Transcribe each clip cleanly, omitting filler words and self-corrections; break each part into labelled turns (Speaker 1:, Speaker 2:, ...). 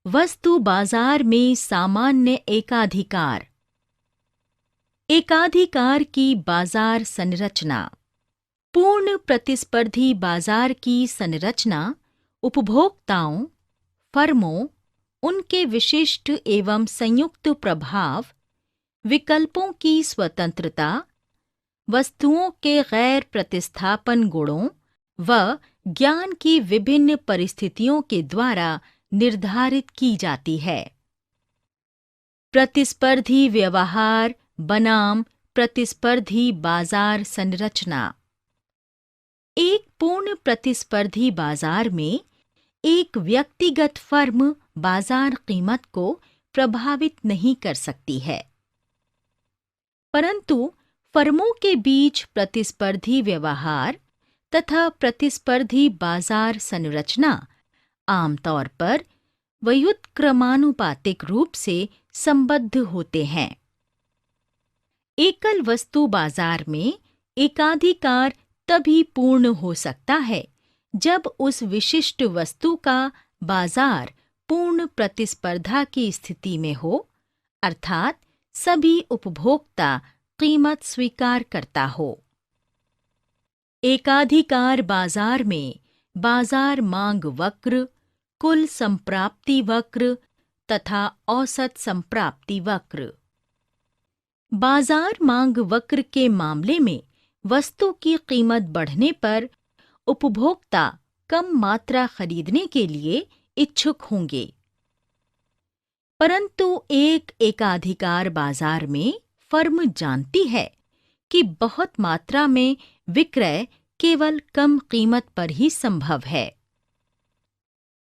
Speaker 1: वस्तु बाजार में सामान्य एकाधिकार। एकाधिकार की बाजार संरचना। पूर्ण प्रतिस्पर्धी बाजार की संरचना उपभोक्ताओं, फर्मों, उनके विशिष्ट एवं संयुक्त प्रभाव, विकल्पों की स्वतंत्रता, वस्तुओं के गैर प्रतिस्थापन गुणों व ज्ञान की विभिन्न परिस्थितियों के द्वारा निर्धारित की जाती है। प्रतिस्पर्धी व्यवहार बनाम प्रतिस्पर्धी बाजार संरचना। एक पूर्ण प्रतिस्पर्धी बाजार में एक व्यक्तिगत फर्म बाजार कीमत को प्रभावित नहीं कर सकती है, परंतु फर्मों के बीच प्रतिस्पर्धी व्यवहार तथा प्रतिस्पर्धी बाजार संरचना आमतौर पर व्युत्क्रमानुपातिक रूप से संबद्ध होते हैं। एकल वस्तु बाजार में एकाधिकार तभी पूर्ण हो सकता है जब उस विशिष्ट वस्तु का बाजार पूर्ण प्रतिस्पर्धा की स्थिति में हो, अर्थात सभी उपभोक्ता कीमत स्वीकार करता हो। एकाधिकार बाजार में बाजार मांग वक्र, कुल संप्राप्ति वक्र तथा औसत संप्राप्ति वक्र। बाजार मांग वक्र के मामले में वस्तु की कीमत बढ़ने पर उपभोक्ता कम मात्रा खरीदने के लिए इच्छुक होंगे, परंतु एक एकाधिकार बाजार में फर्म जानती है कि बहुत मात्रा में विक्रय केवल कम कीमत पर ही संभव है।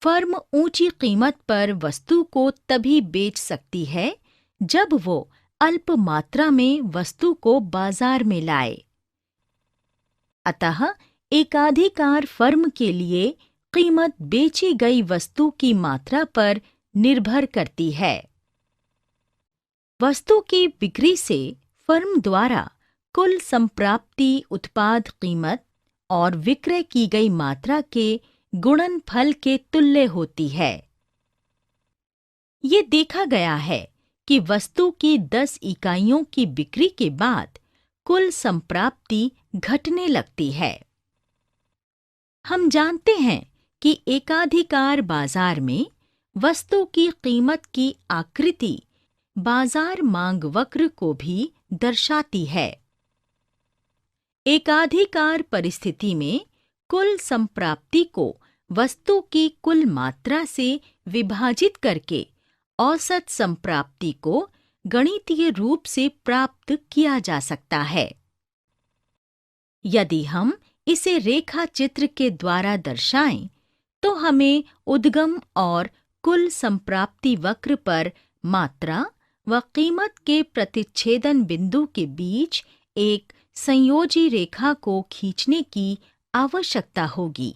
Speaker 1: फर्म ऊंची कीमत पर वस्तु को तभी बेच सकती है जब वो अल्प मात्रा में वस्तु को बाजार में लाए। अतः एकाधिकार फर्म के लिए कीमत बेची गई वस्तु की मात्रा पर निर्भर करती है। वस्तु की बिक्री से फर्म द्वारा कुल संप्राप्ति उत्पाद कीमत और विक्रय की गई मात्रा के गुणनफल के तुल्य होती है। ये देखा गया है कि वस्तु की 10 इकाइयों की बिक्री के बाद कुल संप्राप्ति घटने लगती है। हम जानते हैं कि एकाधिकार बाजार में वस्तु की कीमत की आकृति बाजार मांग वक्र को भी दर्शाती है। एकाधिकार परिस्थिति में कुल संप्राप्ति को वस्तु की कुल मात्रा से विभाजित करके औसत संप्राप्ति को गणितीय रूप से प्राप्त किया जा सकता है। यदि हम इसे रेखा चित्र के द्वारा दर्शाएं, तो हमें उद्गम और कुल संप्राप्ति वक्र पर मात्रा व कीमत के प्रतिच्छेदन बिंदु के बीच एक संयोजी रेखा को खींचने की आवश्यकता होगी।